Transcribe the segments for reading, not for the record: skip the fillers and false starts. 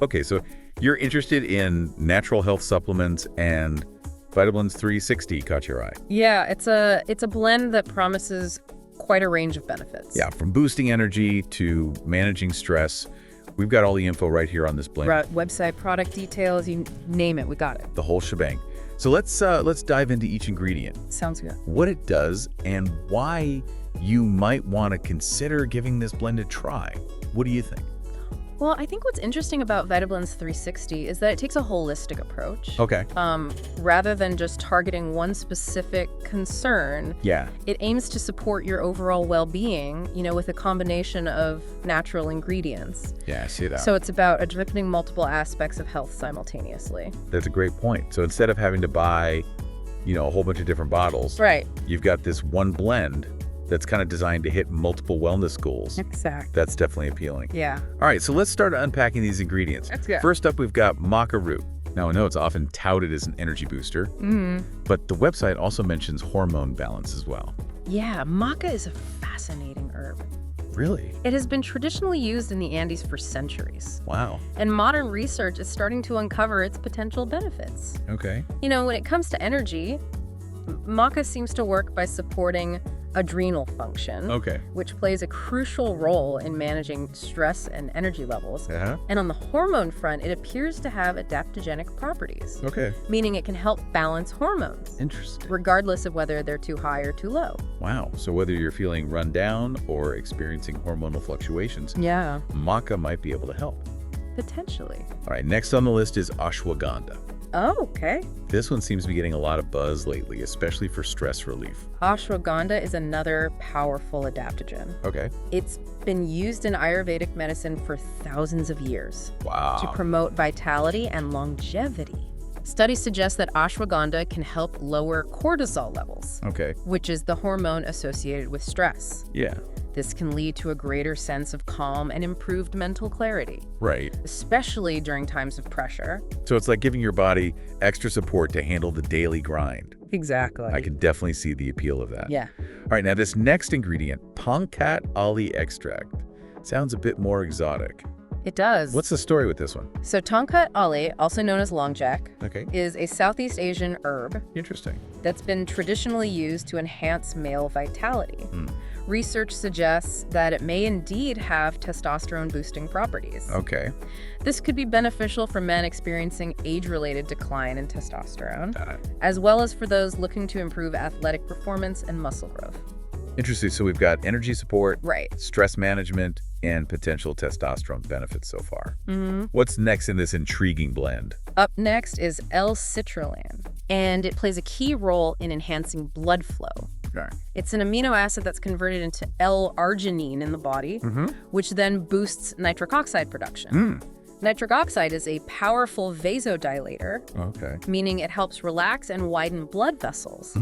Okay, so you're interested in natural health supplements, and Vitablends360 caught your eye. Yeah, it's a blend that promises quite a range of benefits. Yeah, from boosting energy to managing stress. We've got all the info right here on this blend. Website, product details, you name it, we got it. The whole shebang. So let's dive into each ingredient. Sounds good. What it does and why you might want to consider giving this blend a try. What do you think? Well, I think what's interesting about Vitablends360 is that it takes a holistic approach. Okay. Rather than just targeting one specific concern, Yeah. it aims to support your overall well-being, with a combination of natural ingredients. Yeah, I see that. So it's about addressing multiple aspects of health simultaneously. That's a great point. So instead of having to buy, a whole bunch of different bottles, Right. you've got this one blend that's kind of designed to hit multiple wellness goals. Exactly. That's definitely appealing. Yeah. All right, so let's start unpacking these ingredients. Let's go. First up, we've got maca root. Now, I know it's often touted as an energy booster, but the website also mentions hormone balance as well. Yeah, maca is a fascinating herb. Really? It has been traditionally used in the Andes for centuries, Wow. and modern research is starting to uncover its potential benefits. Okay. When it comes to energy, maca seems to work by supporting adrenal function, Okay. which plays a crucial role in managing stress and energy levels. Uh-huh. And on the hormone front, it appears to have adaptogenic properties, Okay. meaning it can help balance hormones, Interesting. regardless of whether they're too high or too low. Wow. So whether you're feeling run down or experiencing hormonal fluctuations, Yeah, maca might be able to help. potentially. All right, next on the list is ashwagandha. Oh, okay. This one seems to be getting a lot of buzz lately, especially for stress relief. Ashwagandha is another powerful adaptogen. Okay. It's been used in Ayurvedic medicine for thousands of years to Wow. promote vitality and longevity. Studies suggest that ashwagandha can help lower cortisol levels, Okay. which is the hormone associated with stress. Yeah. This can lead to a greater sense of calm and improved mental clarity, Right. especially during times of pressure. So it's like giving your body extra support to handle the daily grind. Exactly. I can definitely see the appeal of that. Yeah. All right, now this next ingredient, Tonkat Ali extract, sounds a bit more exotic. It does. What's the story with this one? So Tonkat Ali, also known as longjack, Okay. is a Southeast Asian herb Interesting. that's been traditionally used to enhance male vitality. Research suggests that it may indeed have testosterone-boosting properties. Okay. This could be beneficial for men experiencing age-related decline in testosterone, Got it. as well as for those looking to improve athletic performance and muscle growth. Interesting. So we've got energy support, Right. stress management, and potential testosterone benefits so far. Mm-hmm. What's next in this intriguing blend? Up next is L-citrulline, and it plays a key role in enhancing blood flow. Okay. It's an amino acid that's converted into L-arginine in the body, which then boosts nitric oxide production. Nitric oxide is a powerful vasodilator, Okay. meaning it helps relax and widen blood vessels,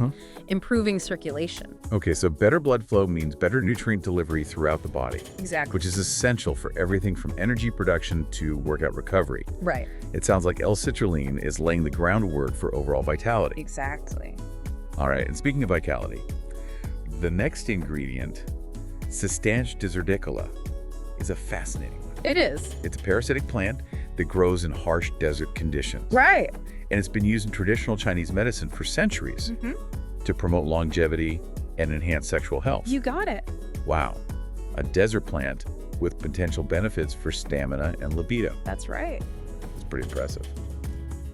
improving circulation. Okay, so better blood flow means better nutrient delivery throughout the body, Exactly. which is essential for everything from energy production to workout recovery. Right. It sounds like L-citrulline is laying the groundwork for overall vitality. Exactly. All right, and speaking of vitality, the next ingredient, Cistanche deserticola, is a fascinating one. It is. It's a parasitic plant that grows in harsh desert conditions. Right. And it's been used in traditional Chinese medicine for centuries to promote longevity and enhance sexual health. You got it. Wow, a desert plant with potential benefits for stamina and libido. That's right. It's pretty impressive.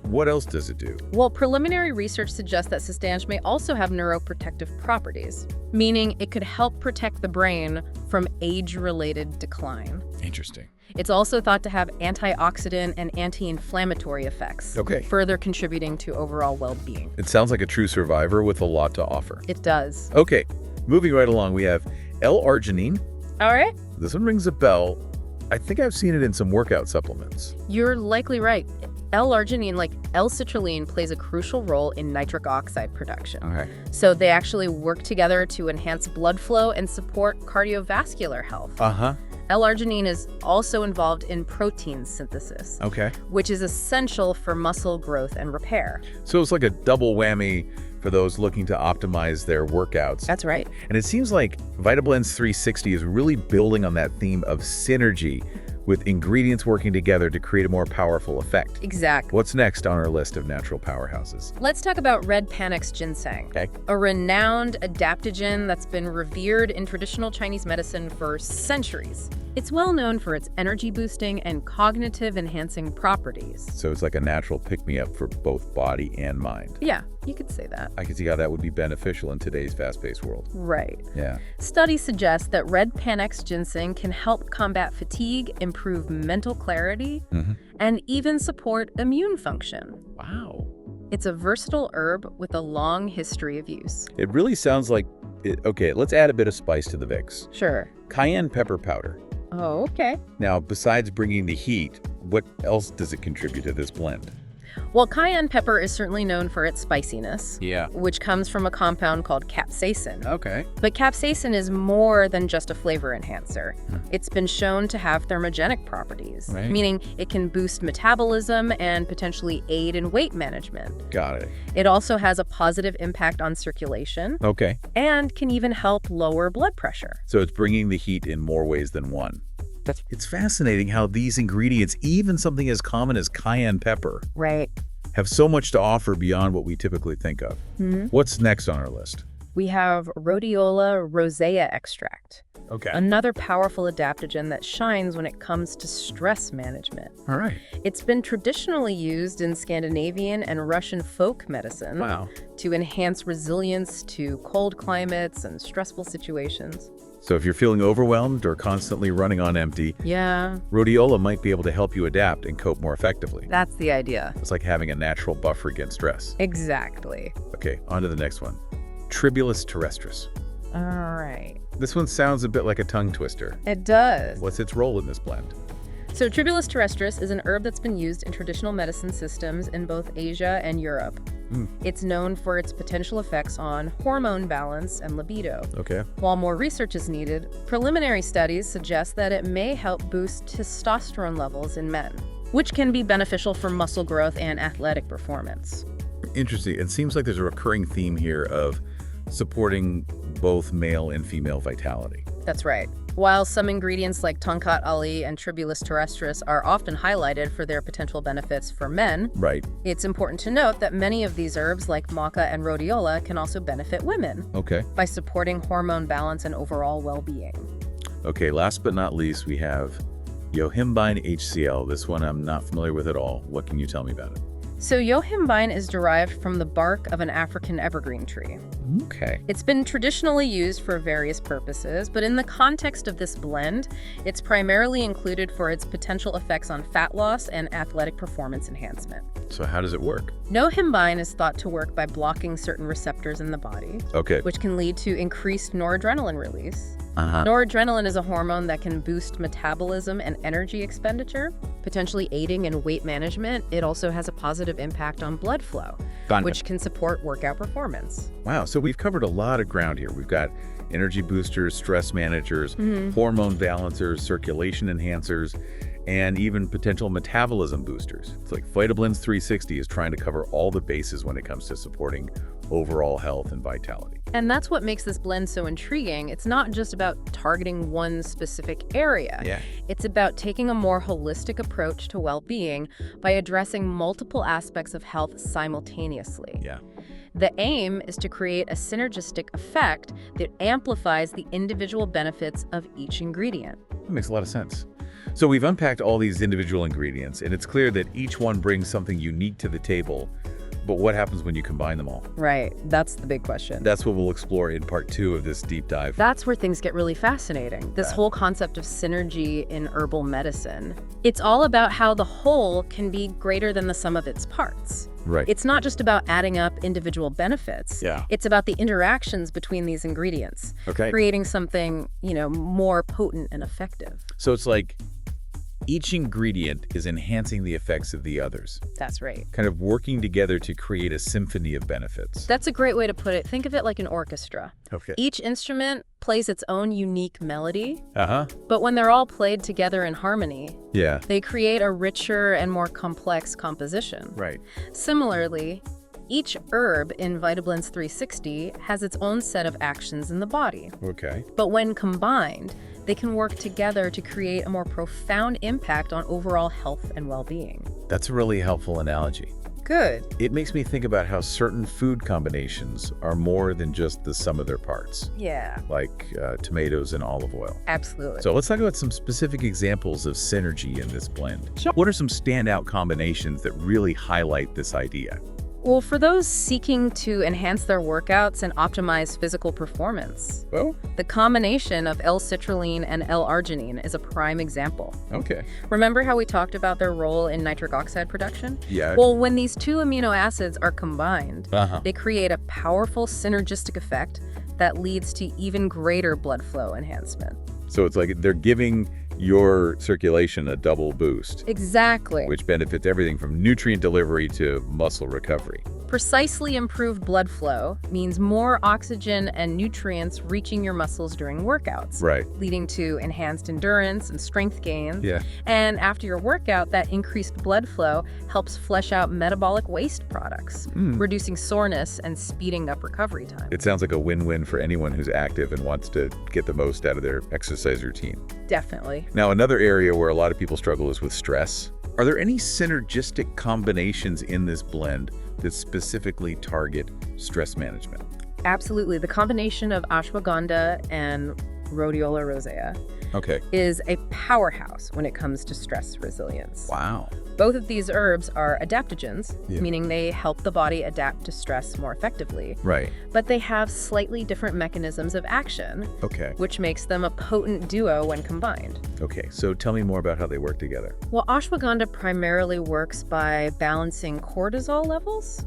What else does it do? Well, preliminary research suggests that Cistanche may also have neuroprotective properties, meaning it could help protect the brain from age-related decline. Interesting. It's also thought to have antioxidant and anti-inflammatory effects, Okay. further contributing to overall well-being. It sounds like a true survivor with a lot to offer. It does. Okay, moving right along, we have L-arginine. All right. This one rings a bell. I think I've seen it in some workout supplements. You're likely right. L-arginine, like L-citrulline, plays a crucial role in nitric oxide production. Okay. So they actually work together to enhance blood flow and support cardiovascular health. Uh-huh. L-arginine is also involved in protein synthesis, Okay. which is essential for muscle growth and repair. So it's like a double whammy for those looking to optimize their workouts. That's right. And it seems like Vitablends360 is really building on that theme of synergy with ingredients working together to create a more powerful effect. Exactly. What's next on our list of natural powerhouses? Let's talk about red panax ginseng, Okay. a renowned adaptogen that's been revered in traditional Chinese medicine for centuries. It's well known for its energy-boosting and cognitive-enhancing properties. So it's like a natural pick-me-up for both body and mind. Yeah, you could say that. I can see how that would be beneficial in today's fast-paced world. Right. Yeah. Studies suggest that red panax ginseng can help combat fatigue, improve mental clarity, and even support immune function. Wow. It's a versatile herb with a long history of use. It really sounds like okay, let's add a bit of spice to the Vicks. Sure. Cayenne pepper powder. Oh, okay. Now, besides bringing the heat, what else does it contribute to this blend? Well, cayenne pepper is certainly known for its spiciness, Yeah. which comes from a compound called capsaicin. Okay. But capsaicin is more than just a flavor enhancer. It's been shown to have thermogenic properties, Right. meaning it can boost metabolism and potentially aid in weight management. Got it. It also has a positive impact on circulation Okay. and can even help lower blood pressure. So it's bringing the heat in more ways than one. It's fascinating how these ingredients, even something as common as cayenne pepper, Right. have so much to offer beyond what we typically think of. What's next on our list? We have rhodiola rosea extract, Okay. another powerful adaptogen that shines when it comes to stress management. All right. It's been traditionally used in Scandinavian and Russian folk medicine Wow. to enhance resilience to cold climates and stressful situations. So if you're feeling overwhelmed or constantly running on empty, Yeah, rhodiola might be able to help you adapt and cope more effectively. that's the idea. It's like having a natural buffer against stress. Exactly. Okay, on to the next one. Tribulus terrestris. All right. This one sounds a bit like a tongue twister. It does. What's its role in this blend? So Tribulus terrestris is an herb that's been used in traditional medicine systems in both Asia and Europe. It's known for its potential effects on hormone balance and libido. Okay. While more research is needed, preliminary studies suggest that it may help boost testosterone levels in men, which can be beneficial for muscle growth and athletic performance. Interesting. It seems like there's a recurring theme here of supporting both male and female vitality. That's right. While some ingredients like Tongkat Ali and Tribulus terrestris are often highlighted for their potential benefits for men, Right. it's important to note that many of these herbs, like maca and rhodiola, can also benefit women Okay. by supporting hormone balance and overall well-being. Okay, last but not least, we have yohimbine HCl. This one I'm not familiar with at all. What can you tell me about it? So yohimbine is derived from the bark of an African evergreen tree. Okay. It's been traditionally used for various purposes, but in the context of this blend, it's primarily included for its potential effects on fat loss and athletic performance enhancement. So how does it work? Yohimbine is thought to work by blocking certain receptors in the body, Okay. which can lead to increased noradrenaline release. Uh-huh. Noradrenaline is a hormone that can boost metabolism and energy expenditure, potentially aiding in weight management. It also has a positive impact on blood flow, which can support workout performance. Wow, so we've covered a lot of ground here. We've got energy boosters, stress managers, hormone balancers, circulation enhancers, and even potential metabolism boosters. It's like Vitablends360 is trying to cover all the bases when it comes to supporting overall health and vitality. And that's what makes this blend so intriguing. It's not just about targeting one specific area. Yeah. It's about taking a more holistic approach to well-being by addressing multiple aspects of health simultaneously. Yeah. The aim is to create a synergistic effect that amplifies the individual benefits of each ingredient. That makes a lot of sense. So we've unpacked all these individual ingredients, and it's clear that each one brings something unique to the table. But what happens when you combine them all? Right, that's the big question. That's what we'll explore in part 2 of this deep dive. That's where things get really fascinating. This whole concept of synergy in herbal medicine. It's all about how the whole can be greater than the sum of its parts. Right. It's not just about adding up individual benefits. Yeah. It's about the interactions between these ingredients, Okay. creating something, more potent and effective. So it's like each ingredient is enhancing the effects of the others, That's right. kind of working together to create a symphony of benefits. That's a great way to put it. Think of it like an orchestra. Okay. Each instrument plays its own unique melody, Uh-huh. but when they're all played together in harmony, Yeah. they create a richer and more complex composition. Right. Similarly, each herb in Vitablends360 has its own set of actions in the body. Okay. But when combined, they can work together to create a more profound impact on overall health and well-being. That's a really helpful analogy. Good. It makes me think about how certain food combinations are more than just the sum of their parts, Yeah, like tomatoes and olive oil. absolutely. So let's talk about some specific examples of synergy in this blend. What are some standout combinations that really highlight this idea? Well, for those seeking to enhance their workouts and optimize physical performance, Well, the combination of L-citrulline and L-arginine is a prime example. okay. Remember how we talked about their role in nitric oxide production? Yeah. Well, when these two amino acids are combined, Uh-huh. they create a powerful synergistic effect that leads to even greater blood flow enhancement. So it's like they're giving your circulation a double boost, Exactly. which benefits everything from nutrient delivery to muscle recovery. Precisely improved blood flow means more oxygen and nutrients reaching your muscles during workouts, Right. leading to enhanced endurance and strength gains. Yeah. And after your workout, that increased blood flow helps flush out metabolic waste products, reducing soreness and speeding up recovery time. It sounds like a win-win for anyone who's active and wants to get the most out of their exercise routine. Definitely. Now, another area where a lot of people struggle is with stress. Are there any synergistic combinations in this blend that specifically target stress management? Absolutely. The combination of ashwagandha and rhodiola rosea Okay. is a powerhouse when it comes to stress resilience. Wow. Both of these herbs are adaptogens, Yeah. meaning they help the body adapt to stress more effectively, Right. but they have slightly different mechanisms of action, Okay. which makes them a potent duo when combined. Okay. So tell me more about how they work together. Well, ashwagandha primarily works by balancing cortisol levels,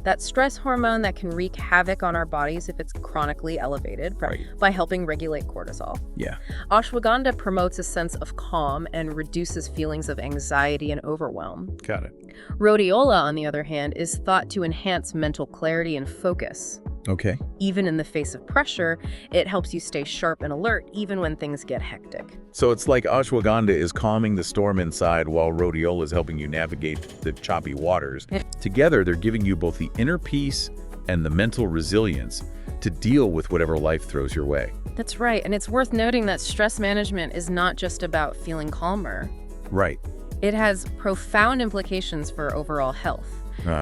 that stress hormone that can wreak havoc on our bodies if it's chronically elevated, Right. by helping regulate cortisol. Yeah. Ashwagandha promotes a sense of calm and reduces feelings of anxiety and overwhelm. Got it. Rhodiola, on the other hand, is thought to enhance mental clarity and focus. Okay. Even in the face of pressure, it helps you stay sharp and alert even when things get hectic. So it's like ashwagandha is calming the storm inside while rhodiola is helping you navigate the choppy waters. Together, they're giving you both the inner peace and the mental resilience to deal with whatever life throws your way. That's right, and it's worth noting that stress management is not just about feeling calmer. Right. It has profound implications for overall health.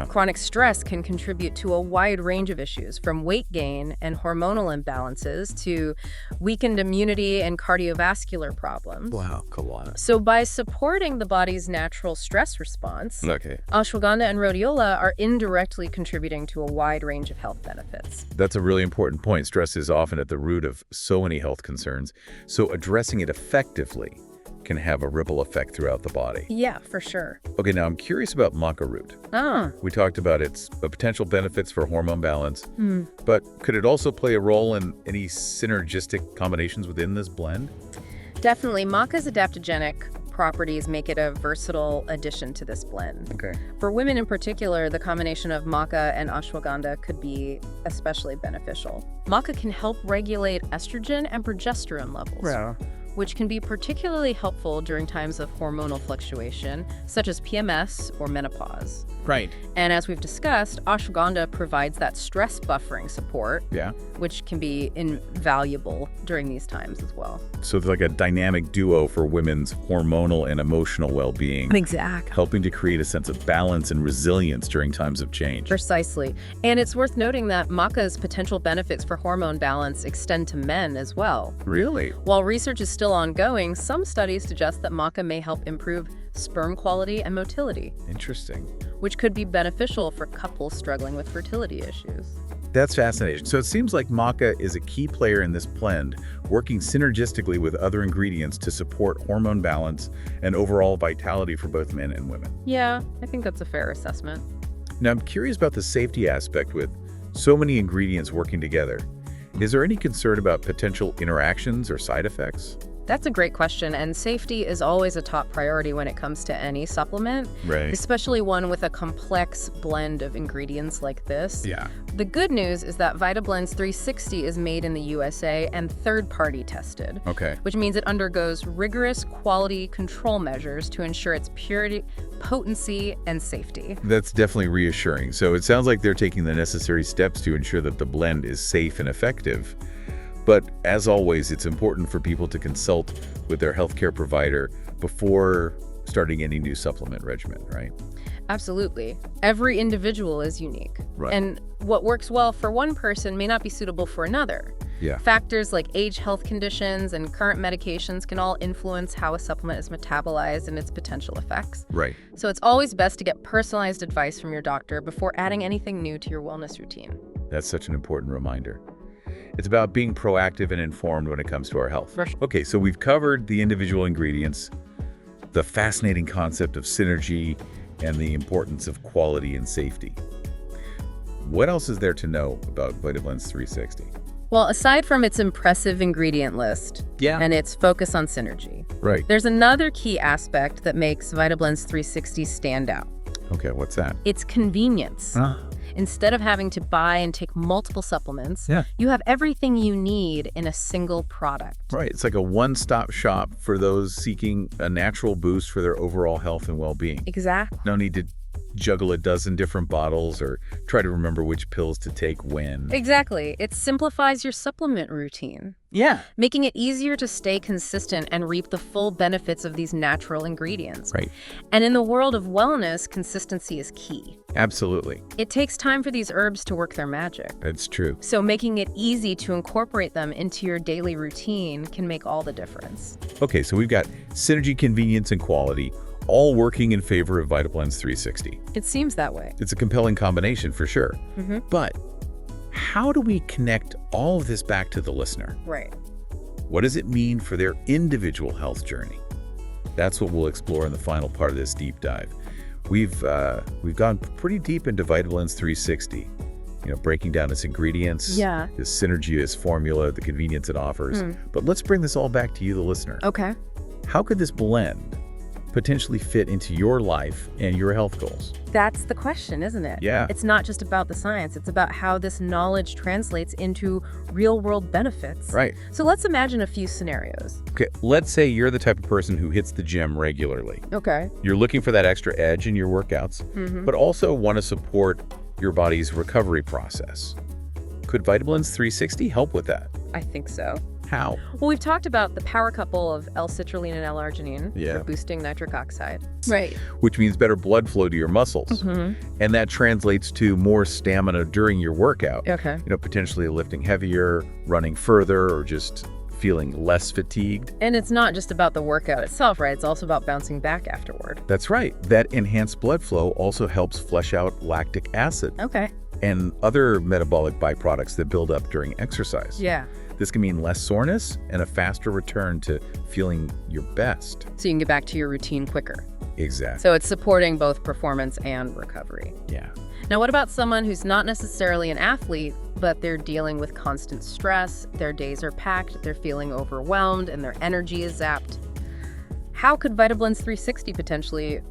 Chronic stress can contribute to a wide range of issues, from weight gain and hormonal imbalances to weakened immunity and cardiovascular problems. Wow, Kalana. So by supporting the body's natural stress response, Okay. ashwagandha and rhodiola are indirectly contributing to a wide range of health benefits. That's a really important point. Stress is often at the root of so many health concerns. So addressing it effectively can have a ripple effect throughout the body. Yeah, for sure. Okay, now I'm curious about maca root. We talked about its potential benefits for hormone balance, but could it also play a role in any synergistic combinations within this blend? Definitely, maca's adaptogenic properties make it a versatile addition to this blend. Okay. For women in particular, the combination of maca and ashwagandha could be especially beneficial. Maca can help regulate estrogen and progesterone levels, which can be particularly helpful during times of hormonal fluctuation, such as PMS or menopause. Right. And as we've discussed, ashwagandha provides that stress buffering support, Yeah. which can be invaluable during these times as well. So it's like a dynamic duo for women's hormonal and emotional well-being, Exactly. helping to create a sense of balance and resilience during times of change. Precisely. And it's worth noting that maca's potential benefits for hormone balance extend to men as well. Really? While research is still ongoing, some studies suggest that maca may help improve sperm quality and motility, Interesting. which could be beneficial for couples struggling with fertility issues. That's fascinating. So it seems like maca is a key player in this blend, working synergistically with other ingredients to support hormone balance and overall vitality for both men and women. Yeah, I think that's a fair assessment. Now, I'm curious about the safety aspect with so many ingredients working together. Is there any concern about potential interactions or side effects? That's a great question, and safety is always a top priority when it comes to any supplement, Right. especially one with a complex blend of ingredients like this. Yeah. The good news is that Vitablends360 is made in the USA and third-party tested, Okay. which means it undergoes rigorous quality control measures to ensure its purity, potency, and safety. That's definitely reassuring. So it sounds like they're taking the necessary steps to ensure that the blend is safe and effective. But as always, it's important for people to consult with their healthcare provider before starting any new supplement regimen, right? Absolutely. Every individual is unique. Right. And what works well for one person may not be suitable for another. Yeah. Factors like age, health conditions, and current medications can all influence how a supplement is metabolized and its potential effects. Right. So it's always best to get personalized advice from your doctor before adding anything new to your wellness routine. That's such an important reminder. It's about being proactive and informed when it comes to our health. For sure. Okay, so we've covered the individual ingredients, the fascinating concept of synergy, and the importance of quality and safety. What else is there to know about Vitablends360? Well, aside from its impressive ingredient list and its focus on synergy, Right. there's another key aspect that makes Vitablends360 stand out. Okay, what's that? It's convenience. Instead of having to buy and take multiple supplements, you have everything you need in a single product. Right. It's like a one-stop shop for those seeking a natural boost for their overall health and well-being. Exactly. No need to juggle a dozen different bottles or try to remember which pills to take when. Exactly. It simplifies your supplement routine, making it easier to stay consistent and reap the full benefits of these natural ingredients. Right. And in the world of wellness, consistency is key. Absolutely. It takes time for these herbs to work their magic. That's true. So making it easy to incorporate them into your daily routine can make all the difference. Okay, so we've got synergy, convenience, and quality, all working in favor of Vitablends360. It seems that way. It's a compelling combination for sure. But how do we connect all of this back to the listener? Right. What does it mean for their individual health journey? That's what we'll explore in the final part of this deep dive. We've gone pretty deep into Vitablends360, breaking down its ingredients, the synergy, its formula, the convenience it offers. But let's bring this all back to you, the listener. Okay. How could this blend potentially fit into your life and your health goals? That's the question, isn't it? Yeah. It's not just about the science. It's about how this knowledge translates into real-world benefits. Right. So let's imagine a few scenarios. Okay, let's say you're the type of person who hits the gym regularly. Okay. You're looking for that extra edge in your workouts, but also want to support your body's recovery process. Could Vitablends360 help with that? I think so. How? Well, we've talked about the power couple of L-citrulline and L-arginine for boosting nitric oxide. Right. Which means better blood flow to your muscles. And that translates to more stamina during your workout. Okay. Potentially lifting heavier, running further, or just feeling less fatigued. And it's not just about the workout itself, right? It's also about bouncing back afterward. That's right. That enhanced blood flow also helps flush out lactic acid. Okay. And other metabolic byproducts that build up during exercise. Yeah. This can mean less soreness and a faster return to feeling your best. So you can get back to your routine quicker. Exactly. So it's supporting both performance and recovery. Yeah. Now, what about someone who's not necessarily an athlete, but they're dealing with constant stress, their days are packed, they're feeling overwhelmed, and their energy is zapped? How could Vitablends360 potentially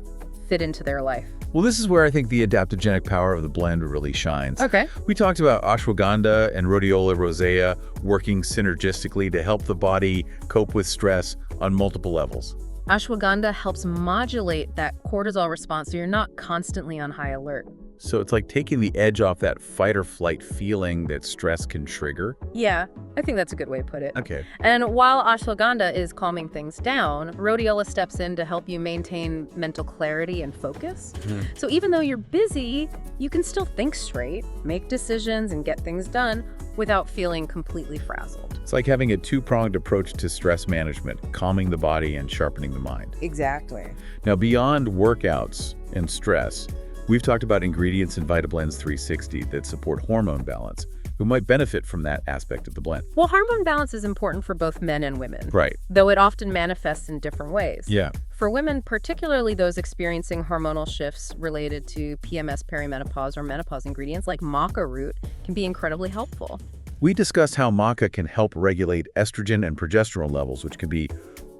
fit into their life? Well, this is where I think the adaptogenic power of the blend really shines. Okay. We talked about ashwagandha and rhodiola rosea working synergistically to help the body cope with stress on multiple levels. Ashwagandha helps modulate that cortisol response so you're not constantly on high alert. So it's like taking the edge off that fight or flight feeling that stress can trigger. Yeah, I think that's a good way to put it. Okay. And while ashwagandha is calming things down, rhodiola steps in to help you maintain mental clarity and focus. So even though you're busy, you can still think straight, make decisions, and get things done without feeling completely frazzled. It's like having a two-pronged approach to stress management, calming the body and sharpening the mind. Exactly. Now, beyond workouts and stress, we've talked about ingredients in Vitablends360 that support hormone balance, who might benefit from that aspect of the blend. Well, hormone balance is important for both men and women. Right. Though it often manifests in different ways. Yeah. For women, particularly those experiencing hormonal shifts related to PMS, perimenopause, or menopause, ingredients like maca root can be incredibly helpful. We discussed how maca can help regulate estrogen and progesterone levels, which can be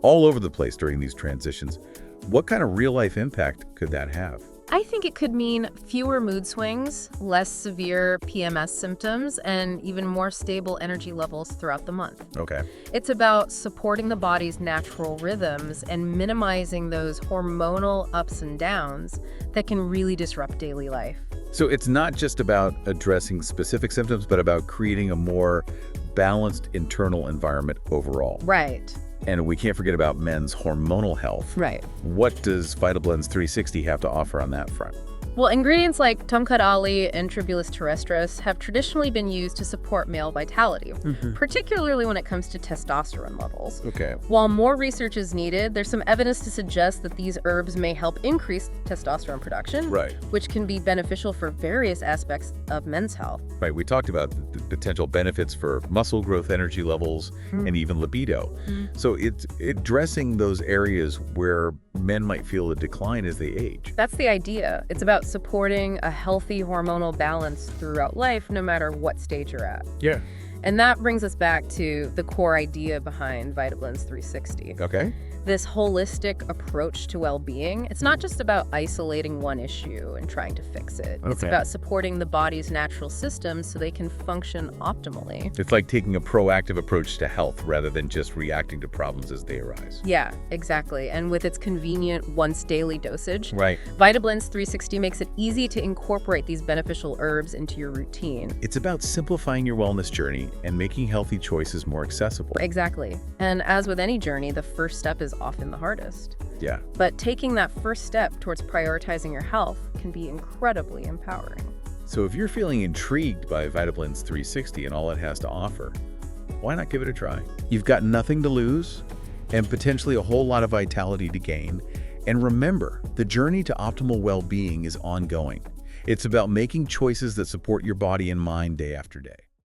all over the place during these transitions. What kind of real-life impact could that have? I think it could mean fewer mood swings, less severe PMS symptoms, and even more stable energy levels throughout the month. Okay. It's about supporting the body's natural rhythms and minimizing those hormonal ups and downs that can really disrupt daily life. So it's not just about addressing specific symptoms, but about creating a more balanced internal environment overall. Right. And we can't forget about men's hormonal health. Right. What does Vitablends360 have to offer on that front? Well, ingredients like Tomcat Ali and Tribulus terrestris have traditionally been used to support male vitality, particularly when it comes to testosterone levels. Okay. While more research is needed, there's some evidence to suggest that these herbs may help increase testosterone production, Right. which can be beneficial for various aspects of men's health. Right. We talked about the potential benefits for muscle growth, energy levels, and even libido. So it's addressing those areas where men might feel a decline as they age. That's the idea. It's about supporting a healthy hormonal balance throughout life, no matter what stage you're at. Yeah. And that brings us back to the core idea behind Vitablends360. Okay. This holistic approach to well-being, it's not just about isolating one issue and trying to fix it. It's about supporting the body's natural systems so they can function optimally. It's like taking a proactive approach to health rather than just reacting to problems as they arise. Yeah, exactly. And with its convenient once daily dosage, Right. Vitablends360 makes it easy to incorporate these beneficial herbs into your routine. It's about simplifying your wellness journey and making healthy choices more accessible. Exactly. And as with any journey, the first step is often the hardest. Yeah. But taking that first step towards prioritizing your health can be incredibly empowering. So if you're feeling intrigued by Vitablends360 and all it has to offer, why not give it a try? You've got nothing to lose and potentially a whole lot of vitality to gain. And remember, the journey to optimal well-being is ongoing. It's about making choices that support your body and mind day after day.